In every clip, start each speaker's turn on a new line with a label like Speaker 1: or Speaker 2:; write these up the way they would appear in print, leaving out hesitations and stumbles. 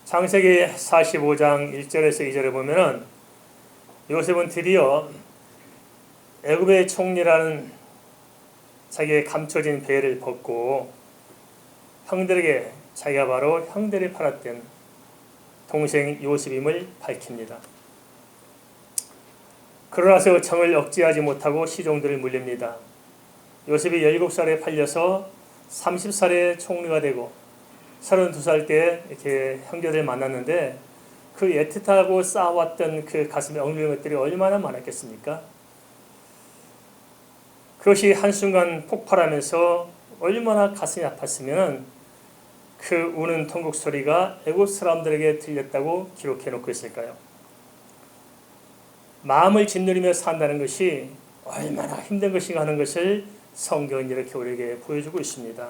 Speaker 1: 창세기 45장 1절에서 2절에 보면은 요셉은 드디어 애굽의 총리라는 자기의 감춰진 베일을 벗고 형들에게 자기가 바로 형들이 팔았던 동생 요셉임을 밝힙니다. 그러나서 정을 억제하지 못하고 시종들을 물립니다. 요셉이 17살에 팔려서 30살에 총리가 되고 32살 때 이렇게 형제들 만났는데 그 애틋하고 쌓아왔던 그 가슴에 억누른 것들이 얼마나 많았겠습니까? 그것이 한순간 폭발하면서 얼마나 가슴이 아팠으면 그 우는 통곡 소리가 애굽 사람들에게 들렸다고 기록해 놓고 있을까요? 마음을 짓누리며 산다는 것이 얼마나 힘든 것인가 하는 것을 성경은 이렇게 우리에게 보여주고 있습니다.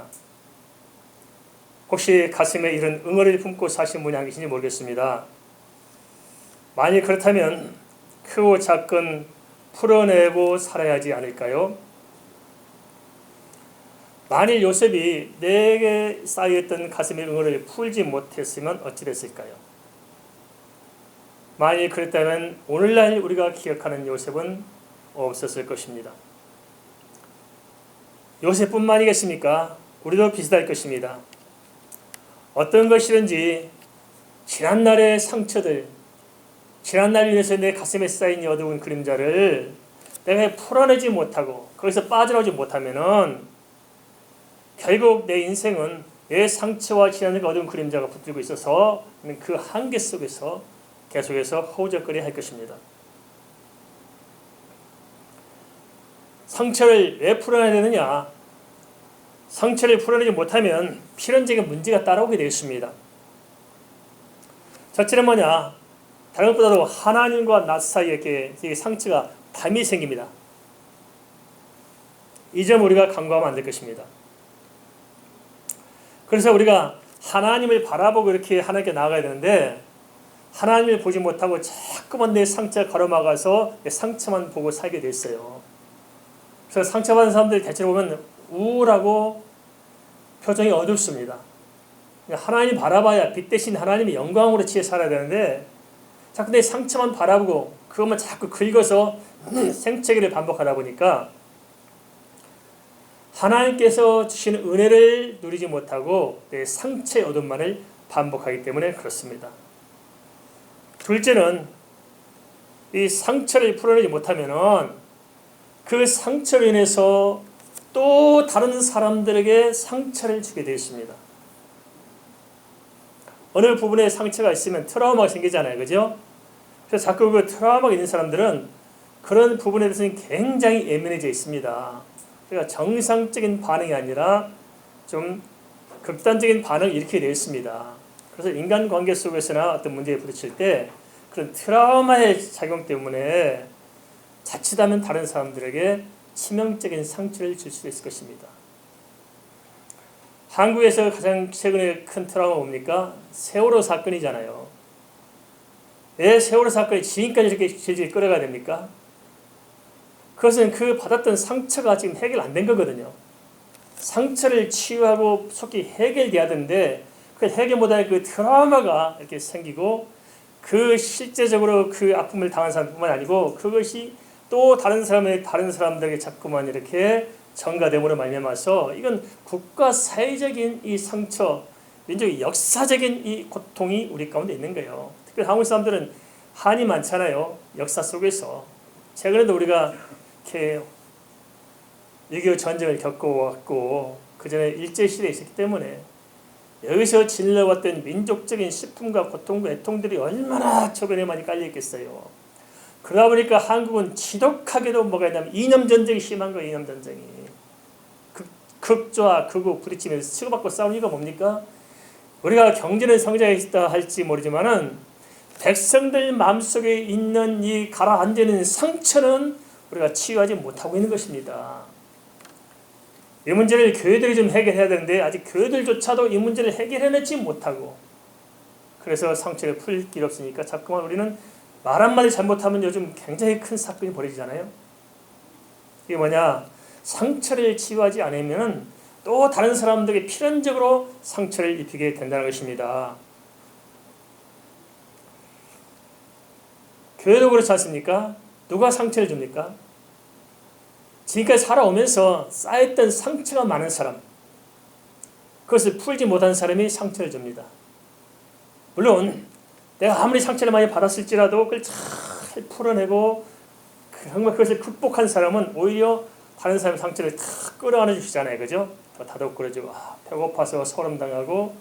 Speaker 1: 혹시 가슴에 이런 응어리를 품고 사신 분이 안 계신지 모르겠습니다. 만일 그렇다면 크고 작건 풀어내고 살아야지 않을까요? 만일 요셉이 내게 쌓여있던 가슴의 응어리를 풀지 못했으면 어찌 됐을까요? 만일 그랬다면 오늘날 우리가 기억하는 요셉은 없었을 것입니다. 요셉뿐만이겠습니까? 우리도 비슷할 것입니다. 어떤 것이든지 지난날의 상처들, 지난날 인해서 내 가슴에 쌓인 어두운 그림자를 내가 풀어내지 못하고 거기서 빠져나오지 못하면은 결국 내 인생은 내 상처와 지난날 어두운 그림자가 붙들고 있어서 그 한계 속에서 계속해서 허우적거려 할 것입니다. 상처를 왜 풀어내야 되느냐? 상처를 풀어내지 못하면 필연적인 문제가 따라오게 되어 있습니다. 첫째는 뭐냐? 다른 것보다도 하나님과 나 사이에 이렇게 상처가 담이 생깁니다. 이 점 우리가 간과하면 안 될 것입니다. 그래서 우리가 하나님을 바라보고 이렇게 하나님께 나아가야 되는데 하나님을 보지 못하고 자꾸만 내 상처가 가로막아서 내 상처만 보고 살게 됐어요. 그래서 상처받은 사람들 대체로 보면 우울하고 표정이 어둡습니다. 하나님 바라봐야 빛 대신 하나님의 영광으로 취해 살아야 되는데 자꾸 내 상처만 바라보고 그것만 자꾸 긁어서 생채기를 반복하다 보니까 하나님께서 주시는 은혜를 누리지 못하고 내 상처의 어둠만을 반복하기 때문에 그렇습니다. 둘째는 이 상처를 풀어내지 못하면은 그 상처로 인해서 또 다른 사람들에게 상처를 주게 되어 있습니다. 어느 부분에 상처가 있으면 트라우마가 생기잖아요. 그죠? 그래서 자꾸 그 트라우마가 있는 사람들은 그런 부분에 대해서는 굉장히 예민해져 있습니다. 그러니까 정상적인 반응이 아니라 좀 극단적인 반응을 일으키게 되어 있습니다. 그래서 인간관계 속에서나 어떤 문제에 부딪힐 때 그런 트라우마의 작용 때문에 자칫하면 다른 사람들에게 치명적인 상처를 줄 수 있을 것입니다. 한국에서 가장 최근에 큰 트라우마 뭡니까? 세월호 사건이잖아요. 왜 세월호 사건이 지금까지 이렇게 질질 끌어가야 됩니까? 그것은 그 받았던 상처가 지금 해결 안 된 거거든요. 상처를 치유하고 속히 해결돼야 되는데 그 해결 못하는 그 트라우마가 이렇게 생기고 그 실제적으로 그 아픔을 당한 사람뿐만 아니고 그것이 또 다른 사람들에게 자꾸만 이렇게 전가됨으로 말미암아서 이건 국가 사회적인 이 상처, 민족의 역사적인 이 고통이 우리 가운데 있는 거예요. 특히 한국 사람들은 한이 많잖아요. 역사 속에서 최근에도 우리가 이렇게 6.25 전쟁을 겪어왔고 그 전에 일제시대에 있었기 때문에 여기서 질러왔던 민족적인 슬픔과 고통과 애통들이 얼마나 저변에 많이 깔려있겠어요. 그러다 보니까 한국은 지독하게도 뭐가 있냐면 이념전쟁이 심한 거예요. 이념전쟁이. 극좌 극우 부딪히면서 치고받고 싸우는 이유가 뭡니까? 우리가 경제는 성장했다 할지 모르지만은 백성들 마음속에 있는 이 가라앉는 상처는 우리가 치유하지 못하고 있는 것입니다. 이 문제를 교회들이 좀 해결해야 되는데 아직 교회들조차도 이 문제를 해결해내지 못하고 그래서 상처를 풀 길 없으니까 자꾸만 우리는 말 한마디 잘못하면 요즘 굉장히 큰 사건이 벌어지잖아요. 이게 뭐냐? 상처를 치유하지 않으면 또 다른 사람들에게 필연적으로 상처를 입히게 된다는 것입니다. 교회도 그렇지 않습니까? 누가 상처를 줍니까? 지금까지 살아오면서 쌓였던 상처가 많은 사람, 그것을 풀지 못한 사람이 상처를 줍니다. 물론 내가 아무리 상처를 많이 받았을지라도 그걸 잘 풀어내고 정말 그것을 극복한 사람은 오히려 다른 사람의 상처를 탁 끌어안아 주시잖아요. 그죠? 다독거려주고 배고파서 소름당하고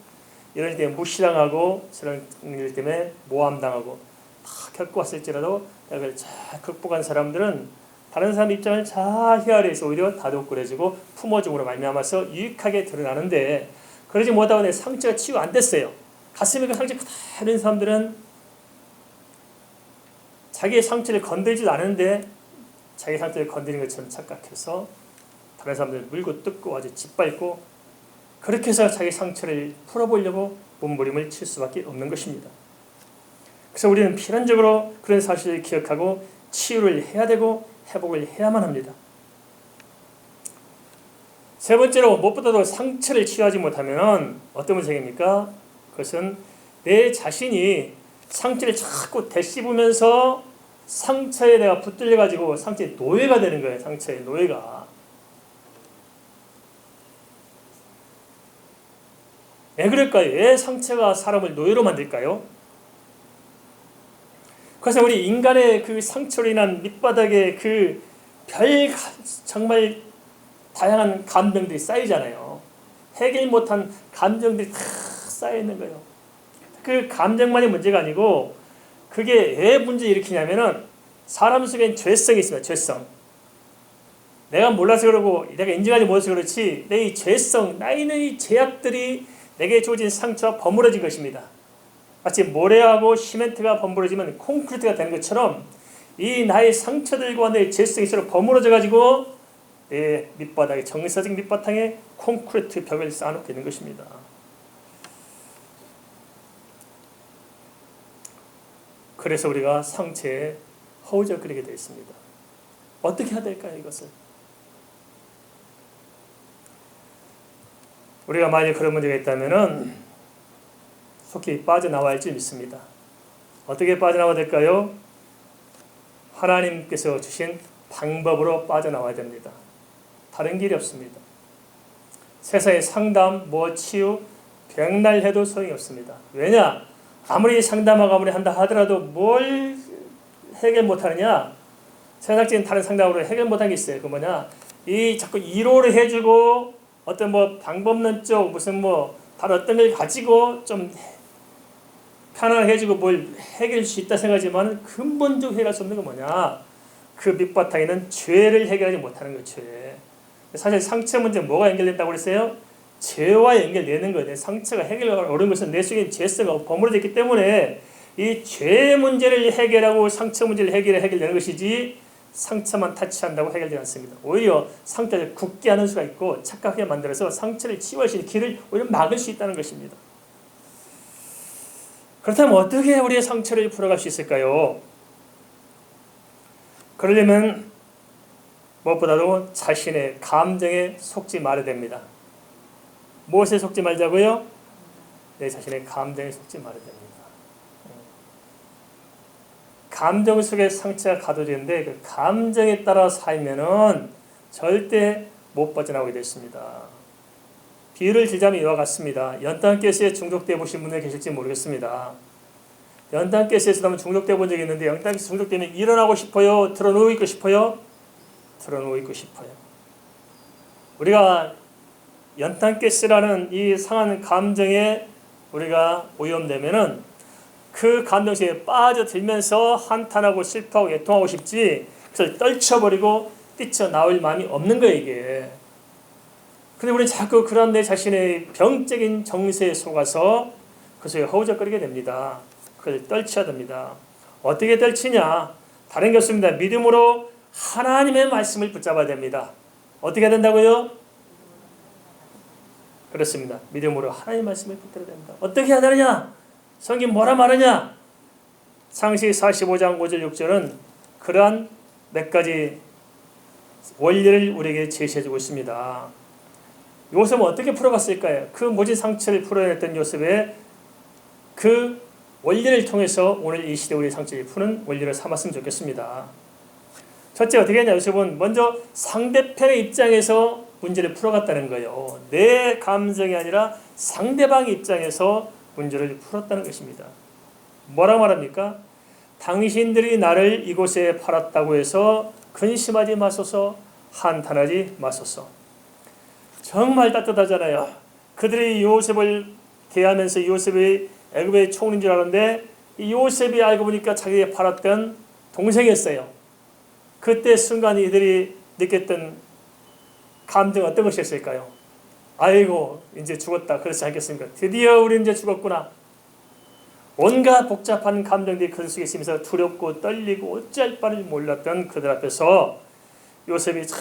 Speaker 1: 이럴 때 무시당하고 그런 일 때문에 모함당하고 다 겪고 왔을지라도 그걸 잘 극복한 사람들은 다른 사람 입장을 잘 헤아려서 오히려 다독거려주고 품어줌으로 말미암아서 유익하게 드러나는데, 그러지 못하고 내 상처가 치유 안 됐어요. 가슴에 그 상처 그대로 있는 사람들은 자기의 상처를 건들지도 않은데 자기 상처를 건드리는 것처럼 착각해서 다른 사람들을 물고 뜯고 아주 짓밟고, 그렇게 해서 자기 상처를 풀어보려고 몸부림을 칠 수밖에 없는 것입니다. 그래서 우리는 필연적으로 그런 사실을 기억하고 치유를 해야 되고 회복을 해야만 합니다. 세 번째로, 무엇보다도 상처를 치유하지 못하면 어떤 문제입니까? 그것은 내 자신이 상처를 자꾸 되씹으면서 상처에 내가 붙들려가지고 상처의 노예가 되는 거예요. 상처의 노예가. 왜 그럴까요? 왜 상처가 사람을 노예로 만들까요? 그래서 우리 인간의 그 상처로 인한 밑바닥에 그 정말 다양한 감정들이 쌓이잖아요. 해결 못한 감정들이 다 쌓여있는 거예요. 그 감정만이 문제가 아니고 그게 왜 문제를 일으키냐면은 사람 속엔 죄성이 있습니다. 죄성. 내가 몰라서 그러고 내가 인정하지 못해서 그렇지 내 이 죄성, 나의 이 죄악들이 내게 주어진 상처와 버무려진 것입니다. 마치 모래하고 시멘트가 버무려지면 콘크리트가 되는 것처럼 이 나의 상처들과 내 죄성이 서로 버무려져 가지고 내 밑바닥에, 정서적 밑바탕에 콘크리트 벽을 쌓아놓게 되는 것입니다. 그래서 우리가 상처에 허우적거리게 되어 있습니다. 어떻게 해야 될까요, 이것을? 우리가 만약 그런 문제가 있다면은 속히 빠져나와야 할지 믿습니다. 어떻게 빠져나와야 될까요? 하나님께서 주신 방법으로 빠져나와야 됩니다. 다른 길이 없습니다. 세상의 상담, 치유, 백날 해도 소용이 없습니다. 왜냐? 아무리 상담하고 아무리 한다 하더라도 뭘 해결 못하느냐? 세상적인 다른 상담으로 해결 못한 게 있어요. 그 뭐냐? 이 자꾸 이로를 해주고 어떤 방법론적 다른 어떤 걸 가지고 좀 편안하게 해주고 뭘 해결할 수 있다 생각하지만 근본적으로 해결할 수 없는 건 뭐냐? 그 밑바탕에는 죄를 해결하지 못하는 거예요. 죄. 사실 상처 문제 뭐가 연결된다고 그랬어요? 죄와 연결되는 거예요. 상처가 해결하기 어려운 것은 내 속에 죄성이 버무려져 있기 때문에 이 죄 문제를 해결하고 상처 문제를 해결되는 것이지 상처만 타치한다고 해결되지 않습니다. 오히려 상처를 굳게 하는 수가 있고 착각하게 만들어서 상처를 치유할 수 있는 길을 오히려 막을 수 있다는 것입니다. 그렇다면 어떻게 우리의 상처를 풀어갈 수 있을까요? 그러려면 무엇보다도 자신의 감정에 속지 말아야 됩니다. 무엇에 속지 말자고요? 내 자신의 감정에 속지 말아야 됩니다. 감정 속에 상처가 가둬지는데 그 감정에 따라 살면은 절대 못 빠져나오게 됐습니다. 비유를 들자면 이와 같습니다. 연탄가스에 중독되어 보신 분들 계실지 모르겠습니다. 연탄가스에서 너무 중독되어 본 적이 있는데 연탄가스 중독되면 일어나고 싶어요? 들어누워 있고 싶어요? 들어누워 있고 싶어요. 우리가 연탄가스라는 이 상한 감정에 우리가 오염되면은 그 감정 속에 빠져들면서 한탄하고 슬퍼하고 애통하고 싶지 그래서 떨쳐버리고 뛰쳐나올 마음이 없는 거예요, 이게. 근데 우리는 자꾸 그런 내 자신의 병적인 정세에 속아서 그 속에 허우적거리게 됩니다. 그걸 떨쳐야 됩니다. 어떻게 떨치냐? 다른 게 없습니다. 믿음으로 하나님의 말씀을 붙잡아야 됩니다. 어떻게 해야 된다고요? 그렇습니다. 믿음으로 하나님의 말씀을 붙들어야 됩니다. 어떻게 해야 되느냐? 성경 뭐라 말하냐? 창세기 45장 5절 6절은 그러한 몇 가지 원리를 우리에게 제시해주고 있습니다. 요셉은 어떻게 풀어갔을까요? 그 모진 상처를 풀어냈던 요셉의 그 원리를 통해서 오늘 이 시대 우리의 상처를 푸는 원리를 삼았으면 좋겠습니다. 첫째, 어떻게 했냐? 요셉은 먼저 상대편의 입장에서 문제를 풀어갔다는 거예요. 내 감정이 아니라 상대방 입장에서 문제를 풀었다는 것입니다. 뭐라고 말합니까? 당신들이 나를 이곳에 팔았다고 해서 근심하지 마소서, 한탄하지 마소서. 정말 따뜻하잖아요. 그들이 요셉을 대하면서 요셉이 애굽의 총리인 줄 알았는데 이 요셉이 알고 보니까 자기가 팔았던 동생이었어요. 그때 순간 이들이 느꼈던 감정은 어떤 것이었을까요? 아이고 이제 죽었다 그렇지 않겠습니까? 드디어 우리 이제 죽었구나. 온갖 복잡한 감정들이 그 속에 있으면서 두렵고 떨리고 어찌할 바를 몰랐던 그들 앞에서 요셉이 참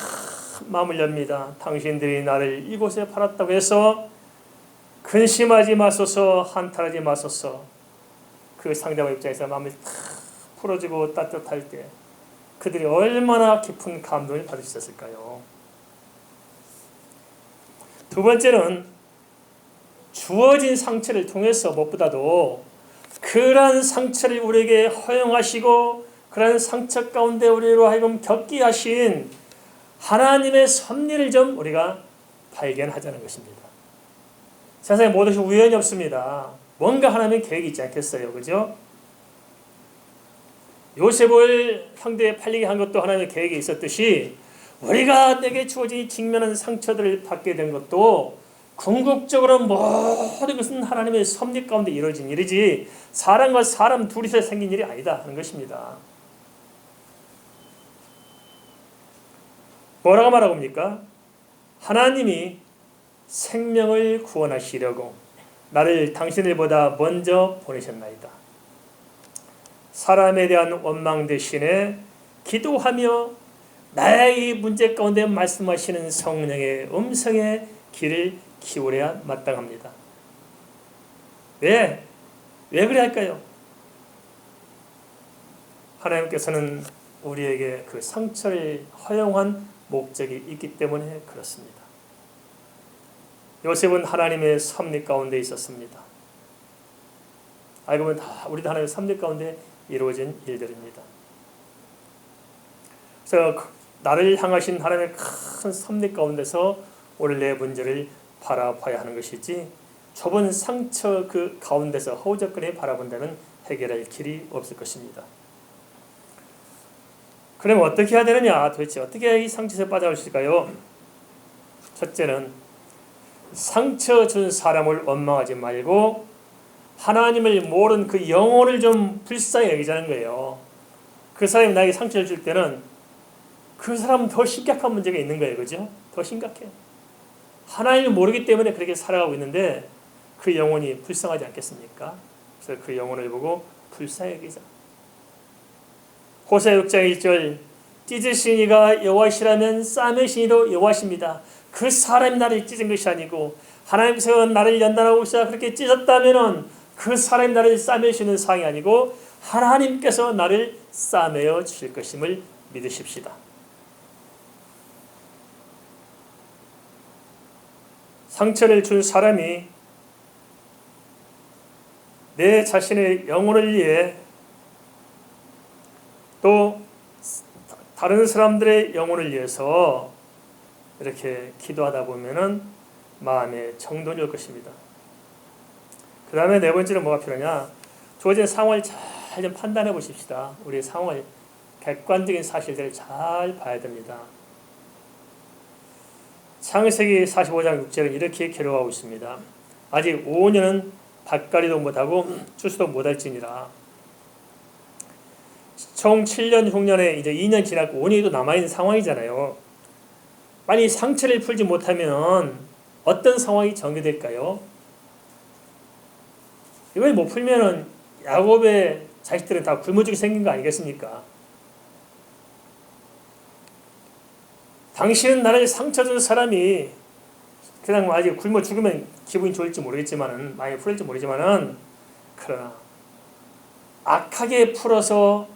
Speaker 1: 마음을 엽니다. 당신들이 나를 이곳에 팔았다고 해서 근심하지 마소서, 한탄하지 마소서. 그 상대방 입장에서 마음을 탁 풀어주고 따뜻할 때 그들이 얼마나 깊은 감동을 받을 수 있었을까요? 두 번째는 주어진 상처를 통해서 무엇보다도 그러한 상처를 우리에게 허용하시고 그러한 상처 가운데 우리로 하여금 겪게 하신 하나님의 섭리를 좀 우리가 발견하자는 것입니다. 세상에 모든 것이 우연이 없습니다. 뭔가 하나님의 계획이 있지 않겠어요? 그죠? 요셉을 형제에 팔리게 한 것도 하나님의 계획이 있었듯이 우리가 내게 주어진 직면한 상처들을 받게 된 것도 궁극적으로 모든 것은 하나님의 섭리 가운데 이루어진 일이지 사람과 사람 둘이서 생긴 일이 아니다 하는 것입니다. 뭐라고 말하고 합니까? 하나님이 생명을 구원하시려고 나를 당신들보다 먼저 보내셨나이다. 사람에 대한 원망 대신에 기도하며 나의 이 문제 가운데 말씀하시는 성령의 음성에 귀를 기울여야 마땅합니다. 왜 그래 할까요? 하나님께서는 우리에게 그 상처를 허용한 목적이 있기 때문에 그렇습니다. 요셉은 하나님의 섭리 가운데 있었습니다. 알고 보면 다 우리도 하나님의 섭리 가운데 이루어진 일들입니다. 그래서 나를 향하신 하나님의 큰 섭리 가운데서 오늘 내 문제를 바라봐야 하는 것이지 좁은 상처 그 가운데서 허우적거리 바라본다면 해결할 길이 없을 것입니다. 그럼 어떻게 해야 되느냐? 도대체 어떻게 이 상처에서 빠져나올 수 있을까요? 첫째는 상처 준 사람을 원망하지 말고 하나님을 모르는 그 영혼을 좀 불쌍히 여기자는 거예요. 그 사람이 나에게 상처를 줄 때는 그 사람은 더 심각한 문제가 있는 거예요. 그죠? 더 심각해요. 하나님을 모르기 때문에 그렇게 살아가고 있는데 그 영혼이 불쌍하지 않겠습니까? 그래서 그 영혼을 보고 불쌍히 여기자. 호세아 6장 1절 찢으신 이가 여호와시라면 싸매신 이도 여호와십니다. 그 사람이 나를 찢은 것이 아니고 하나님께서 나를 연단하고 있어 그렇게 찢었다면 그 사람이 나를 싸매시는 상이 아니고 하나님께서 나를 싸매어 주실 것임을 믿으십시다. 상처를 준 사람이 내 자신의 영혼을 위해 또 다른 사람들의 영혼을 위해서 이렇게 기도하다 보면은 마음에 정돈이 올 것입니다. 그 다음에 네 번째는 뭐가 필요하냐? 주어진 상황을 잘 좀 판단해 보십시다. 우리의 상황을 객관적인 사실들을 잘 봐야 됩니다. 창세기 45장 6절은 이렇게 기록하고 있습니다. 아직 5년은 밭갈이도 못하고 추수도 못할지니라. 총 7년 흉년에 이제 2년 지났고 5년이 남아있는 상황이잖아요. 만약 상처를 풀지 못하면 어떤 상황이 전개될까요? 이걸 못 풀면은 야곱의 자식들은 다 굶어 죽게 생긴 거 아니겠습니까? 당신은 나를 상처 준 사람이 그냥 아직 굶어 죽으면 기분이 좋을지 모르겠지만은 많이 풀릴지 모르지만은 그러나 악하게 풀어서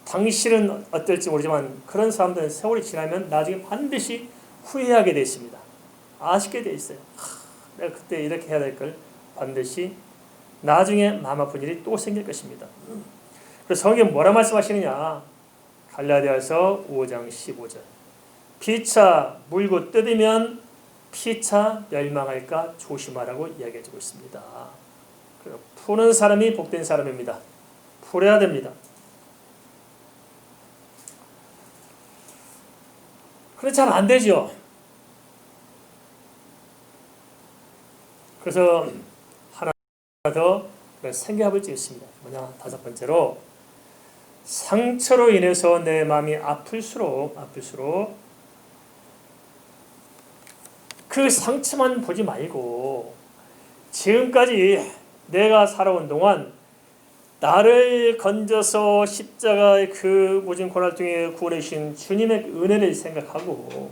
Speaker 1: 당신은 어떨지 모르지만 그런 사람들은 세월이 지나면 나중에 반드시 후회하게 되어 있습니다. 아쉽게 되어 있어요. 내가 그때 이렇게 해야 될 걸 반드시 나중에 마음 아픈 일이 또 생길 것입니다. 그래서 성경이 뭐라 말씀하시느냐? 갈라디아서 5장 15절. 피차 물고 뜯으면 피차 멸망할까 조심하라고 이야기해주고 있습니다. 푸는 사람이 복된 사람입니다. 풀어야 됩니다. 그런데 잘 안 되죠. 그래서 하나 더 생각해 볼 게 있습니다. 뭐냐? 다섯 번째로, 상처로 인해서 내 마음이 아플수록 그 상처만 보지 말고 지금까지 내가 살아온 동안 나를 건져서 십자가의 그 모진 고난을 통해 구원해 주신 주님의 은혜를 생각하고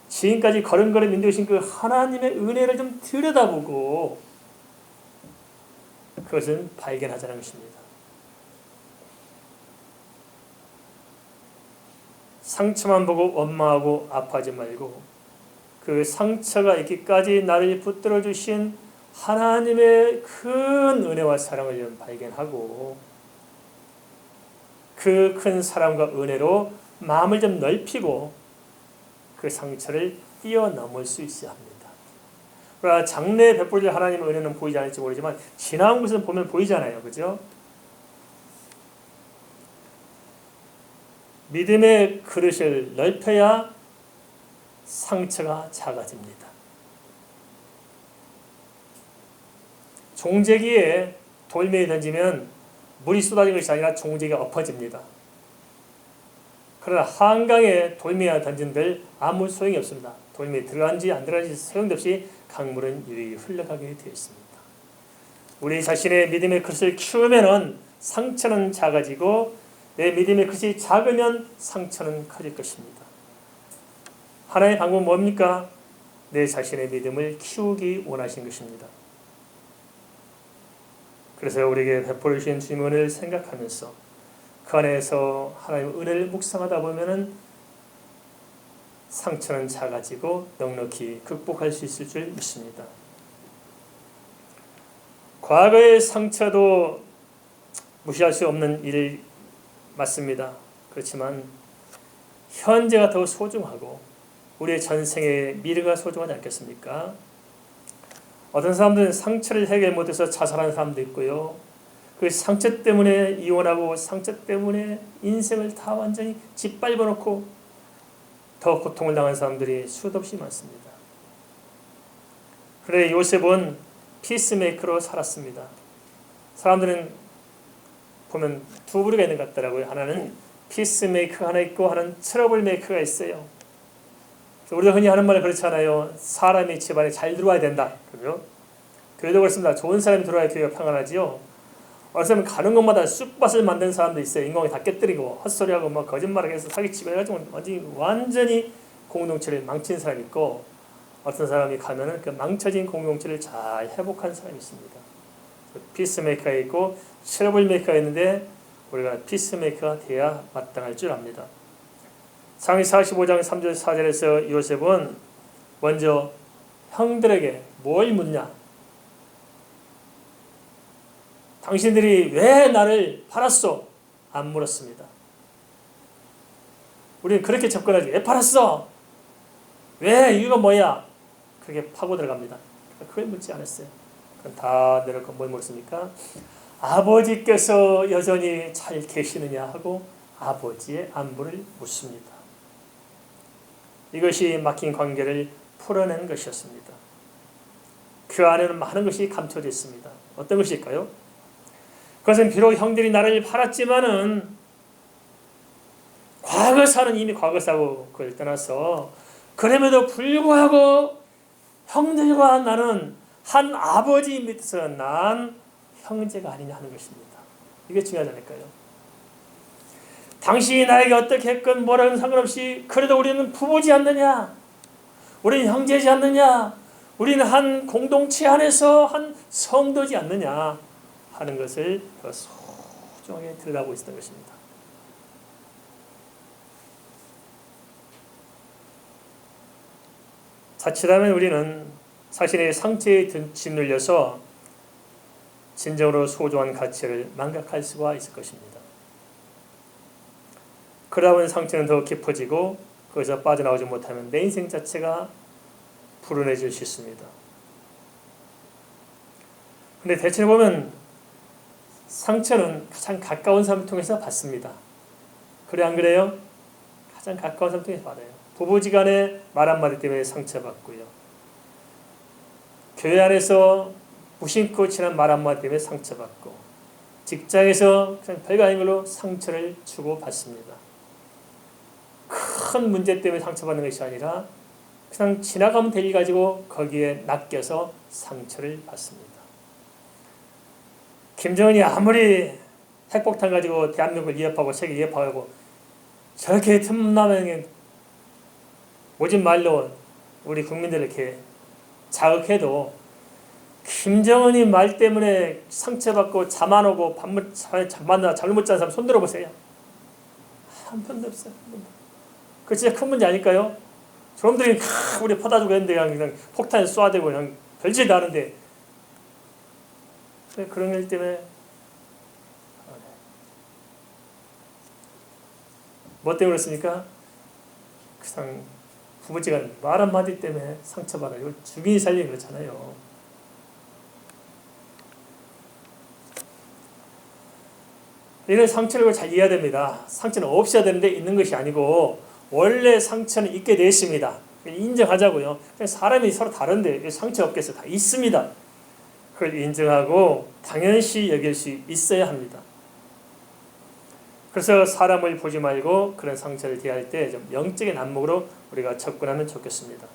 Speaker 1: 지금까지 걸음걸음 인도하신 그 하나님의 은혜를 좀 들여다보고 그것은 발견하자는 것입니다. 상처만 보고 원망하고 아파하지 말고 그 상처가 있기까지 나를 붙들어 주신 하나님의 큰 은혜와 사랑을 좀 발견하고 그 큰 사랑과 은혜로 마음을 좀 넓히고 그 상처를 뛰어넘을 수 있어야 합니다. 그러나 장래에 베풀릴 하나님의 은혜는 보이지 않을지 모르지만 지나온 것은 보면 보이잖아요. 그죠? 믿음의 그릇을 넓혀야 상처가 작아집니다. 종재기에 돌멩이 던지면 물이 쏟아지는 것이 아니라 종재기가 엎어집니다. 그러나 한강에 돌멩이 던진들 아무 소용이 없습니다. 돌멩이 들어간지 안 들어간지 소용도 없이 강물은 유유히 흘러가게 되어 있습니다. 우리 자신의 믿음의 그릇을 키우면 상처는 작아지고 내 믿음의 그릇이 작으면 상처는 커질 것입니다. 하나의 방법은 뭡니까? 내 자신의 믿음을 키우기 원하신 것입니다. 그래서 우리에게 베풀어 주신 주님의 은혜를 생각하면서 그 안에서 하나님의 은혜를 묵상하다 보면은 상처는 작아지고 넉넉히 극복할 수 있을 줄 믿습니다. 과거의 상처도 무시할 수 없는 일 맞습니다. 그렇지만 현재가 더 소중하고 우리의 전생의 미래가 소중하지 않겠습니까? 어떤 사람들은 상처를 해결 못해서 자살하는 사람도 있고요. 그 상처 때문에 이혼하고 상처 때문에 인생을 다 완전히 짓밟아 놓고 더 고통을 당한 사람들이 수도 없이 많습니다. 그래 요셉은 피스메이커로 살았습니다. 사람들은 보면 두 부류가 있는 것 같더라고요. 하나는 피스메이커가 하나 있고 하나는 트러블 메이커가 있어요. 우리가 흔히 하는 말 그렇잖아요. 사람이 집안에 잘 들어와야 된다. 그죠? 교회도 그렇습니다. 좋은 사람이 들어와야 교회가 평안하지요. 어느 사람은 가는 곳마다 쑥밭을 만드는 사람도 있어요. 인공이 다 깨뜨리고 헛소리하고 막 거짓말을 해서 사기치고 해가지고 완전히 공동체를 망친 사람이 있고 어떤 사람이 가면은 그 망쳐진 공동체를 잘 회복한 사람이 있습니다. 피스메이커가 있고 트러블 메이커가 있는데 우리가 피스메이커가 돼야 마땅할 줄 압니다. 상위 45장 3절 4절에서 요셉은 먼저 형들에게 뭘 묻냐? 당신들이 왜 나를 팔았소? 안 물었습니다. 우리는 그렇게 접근하지. 왜 팔았어? 왜? 이유가 뭐야? 그렇게 파고 들어갑니다. 그걸 묻지 않았어요. 그럼 다 내려놓고 뭘 물었습니까? 아버지께서 여전히 잘 계시느냐 하고 아버지의 안부를 묻습니다. 이것이 막힌 관계를 풀어낸 것이었습니다. 그 안에는 많은 것이 감춰져 있습니다. 어떤 것일까요? 그것은 비록 형들이 나를 팔았지만은 과거사는 이미 과거사고 그걸 떠나서 그럼에도 불구하고 형들과 나는 한 아버지 밑에서 난 형제가 아니냐 하는 것입니다. 이게 중요하지 않을까요? 당신이 나에게 어떻게 했건 뭐라는 상관없이 그래도 우리는 부부지 않느냐? 우리는 형제지 않느냐? 우리는 한 공동체 안에서 한 성도지 않느냐? 하는 것을 더 소중하게 들여다보고 있었던 것입니다. 자칫하면 우리는 자신의 상처에 짓눌려서 진정으로 소중한 가치를 망각할 수가 있을 것입니다. 그러다 보면 상처는 더 깊어지고 거기서 빠져나오지 못하면 내 인생 자체가 불운해질 수 있습니다. 근데 대체로 보면 상처는 가장 가까운 사람을 통해서 받습니다. 그래 안 그래요? 가장 가까운 사람 통해서 받아요. 부부지간에 말 한마디 때문에 상처받고요. 교회 안에서 무심코 지난 말 한마디 때문에 상처받고, 직장에서 그냥 별거 아닌 걸로 상처를 주고받습니다. 큰 문제 때문에 상처받는 것이 아니라 그냥 지나가면 될 일 가지고 거기에 낚여서 상처를 받습니다. 김정은이 아무리 핵폭탄 가지고 대한민국을 위협하고 세계 위협하고 저렇게 틈나면 오진 말로 우리 국민들을 이렇게 자극해도 김정은이 말 때문에 상처받고 잠 안 오고 잠만 잠을 못 자는 사람 손 들어보세요. 한 번도 없어요. 한 번도. 그거 진짜 큰 문제 아닐까요? 저놈들이 우리 퍼다주고 했는데 그냥 폭탄 쏴대고 그냥 별짓 하는데 그런 일 때문에 뭐 때문에 그렇습니까? 그냥 부부지간 말 한마디 때문에 상처받아요. 죽이니 살리니 그렇잖아요. 이런 상처를 잘 이해해야 됩니다. 상처는 없어야 되는데 있는 것이 아니고 원래 상처는 있게 되어 있습니다. 인정하자고요. 사람이 서로 다른데 상처 없겠어요. 다 있습니다. 그걸 인정하고 당연시 여길 수 있어야 합니다. 그래서 사람을 보지 말고 그런 상처를 대할 때 좀 영적인 안목으로 우리가 접근하면 좋겠습니다.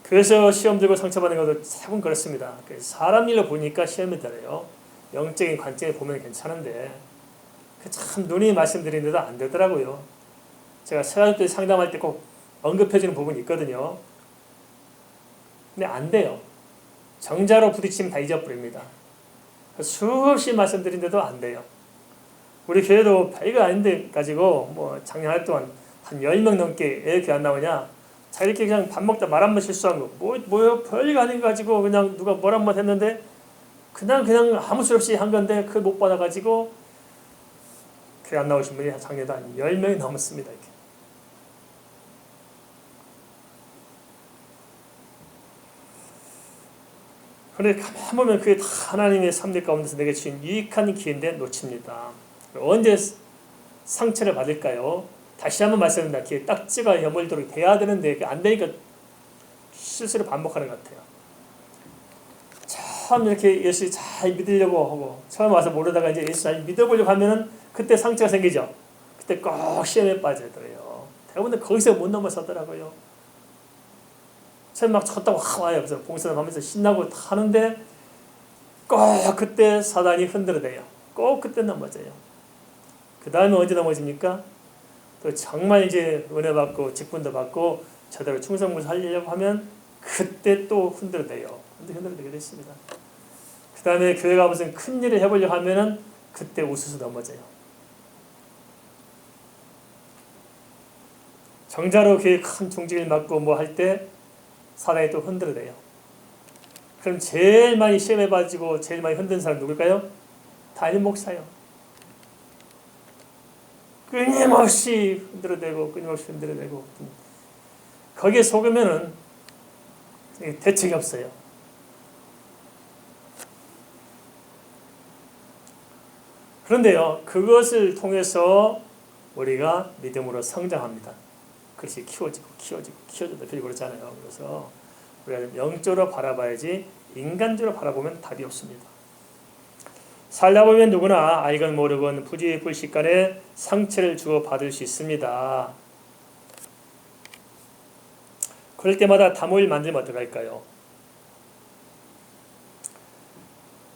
Speaker 1: 그래서 시험 들고 상처받는 것도 대부분 그렇습니다. 사람 일로 보니까 시험이 들어요. 영적인 관점에 보면 괜찮은데 참 눈이 말씀드리는데도 안 되더라고요. 제가 세가족들 상담할 때 꼭 언급해주는 부분이 있거든요. 근데 안 돼요. 정자로 부딪히면 다 잊어버립니다. 수없이 말씀드린데도 안 돼요. 우리 교회도 별거 아닌데 가지고 뭐 작년 할 동안 한 10명 넘게 애 교회 안 나오냐? 자 이렇게 그냥 밥 먹다 말 한 번 실수한 거 뭐요? 별거 아닌 거 가지고 그냥 누가 뭘 한 번 했는데 그냥 아무 소리 없이 한 건데 그걸 못 받아가지고 교회 안 나오신 분이 작년에 한 10명이 넘었습니다. 이렇게. 그런데 가만 보면 그게 다 하나님의 섭리 가운데서 내게 주신 유익한 기회인데 놓칩니다. 언제 상처를 받을까요? 다시 한번 말씀드립니다. 기회 딱지가 여물도록 돼야 되는데 안 되니까 실수를 반복하는 것 같아요. 처음 이렇게 예수 잘 믿으려고 하고 처음 와서 모르다가 이제 예수 잘 믿어보려고 하면은 그때 상처가 생기죠. 그때 꼭 시험에 빠져들어요. 대부분 거기서 못 넘어서더라고요. 처음 막 쳤다고 와요. 그래서 봉사를 하면서 신나고 하는데 꼭 그때 사단이 흔들어대요. 꼭 그때 넘어져요. 그 다음에 언제 넘어집니까? 또 정말 이제 은혜 받고 직분도 받고 제대로 충성을 살리려고 하면 그때 또 흔들어대요. 흔들어대게 됐습니다. 그 다음에 교회가 무슨 큰 일을 해보려고 하면은 그때 우수수 넘어져요. 정자로 교회 큰 중직을 맡고 뭐 할 때 사단이 또 흔들어대요. 그럼 제일 많이 시험에 빠지고 제일 많이 흔든 사람 누굴까요? 담임 목사요. 끊임없이 흔들어대고 거기에 속으면은 대책이 없어요. 그런데요, 그것을 통해서 우리가 믿음으로 성장합니다. 그것이 키워져도 별이 그렇잖아요. 그래서 우리가 영적으로 바라봐야지 인간적으로 바라보면 답이 없습니다. 살다 보면 누구나 알건 모르건 부지불식간에 상처를 주고받을 수 있습니다. 그럴 때마다 담을 만들면 어떡할까요?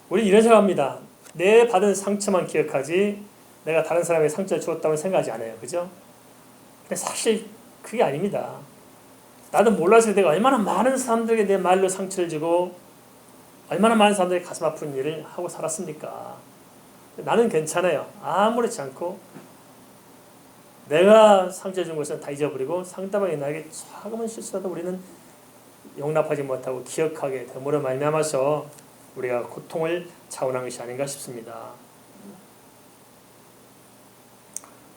Speaker 1: 우리 이런 생각합니다. 내 받은 상처만 기억하지 내가 다른 사람에게 상처를 주었다고 생각하지 않아요. 그죠? 근데 사실 그게 아닙니다. 나도 몰라서 내가 얼마나 많은 사람들에게 내 말로 상처를 주고 얼마나 많은 사람들이 가슴 아픈 일을 하고 살았습니까? 나는 괜찮아요. 아무렇지 않고 내가 상처 준 것은 다 잊어버리고 상대방이 나에게 조금은 실수라도 우리는 용납하지 못하고 기억하게 됨으로 말미암아서 우리가 고통을 차원한 것이 아닌가 싶습니다.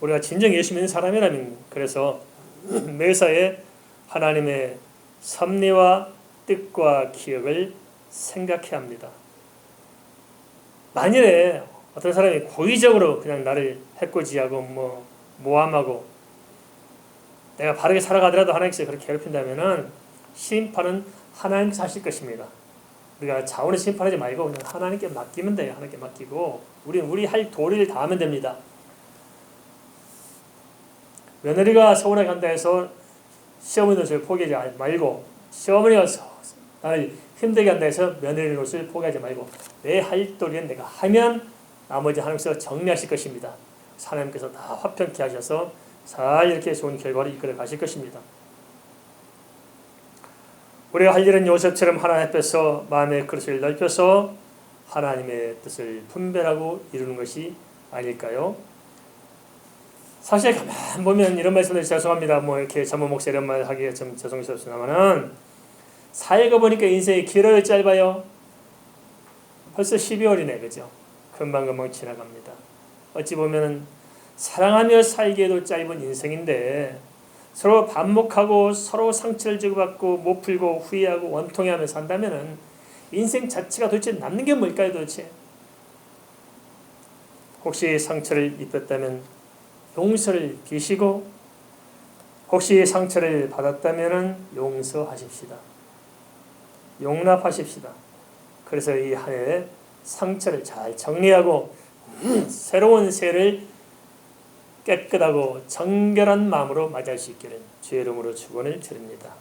Speaker 1: 우리가 진정 예수 믿는 사람이라면 그래서 매사에 하나님의 섭리와 뜻과 기억을 생각해야 합니다. 만일에 어떤 사람이 고의적으로 그냥 나를 해코지하고 모함하고 내가 바르게 살아가더라도 하나님께서 그렇게 괴롭힌다면은 심판은 하나님께서 하실 것입니다. 우리가 자원을 심판하지 말고 그냥 하나님께 맡기면 돼요. 하나님께 맡기고 우리 할 도리를 다하면 됩니다. 며느리가 서울에 간다 해서 시어머니 노릇을 포기하지 말고 시어머니가 나를 힘들게 한다 해서 며느리 노릇을 포기하지 말고 내 할 도리는 내가 하면 나머지 하나님께서 정리하실 것입니다. 하나님께서 다 화평케 하셔서 잘 이렇게 좋은 결과를 이끌어 가실 것입니다. 우리가 할 일은 요셉처럼 하나님 앞에서 마음의 그릇을 넓혀서 하나님의 뜻을 분별하고 이루는 것이 아닐까요? 사실 가만 보면 이런 말씀을 죄송합니다. 이렇게 전문 목사 이런 말 하기가 좀 죄송스럽습니다만은 살고 보니까 인생이 길어요, 짧아요? 벌써 12월이네, 그죠? 금방금방 지나갑니다. 어찌 보면 사랑하며 살기에도 짧은 인생인데 서로 반목하고 서로 상처를 주고받고 못 풀고 후회하고 원통해하며 산다면은 인생 자체가 도대체 남는 게 뭘까요, 도대체? 혹시 상처를 입혔다면 용서를 비시고 혹시 상처를 받았다면 용서하십시다. 용납하십시다. 그래서 이 한 해 상처를 잘 정리하고 새로운 새해를 깨끗하고 정결한 마음으로 맞이할 수 있기를 주의 이름으로 축원을 드립니다.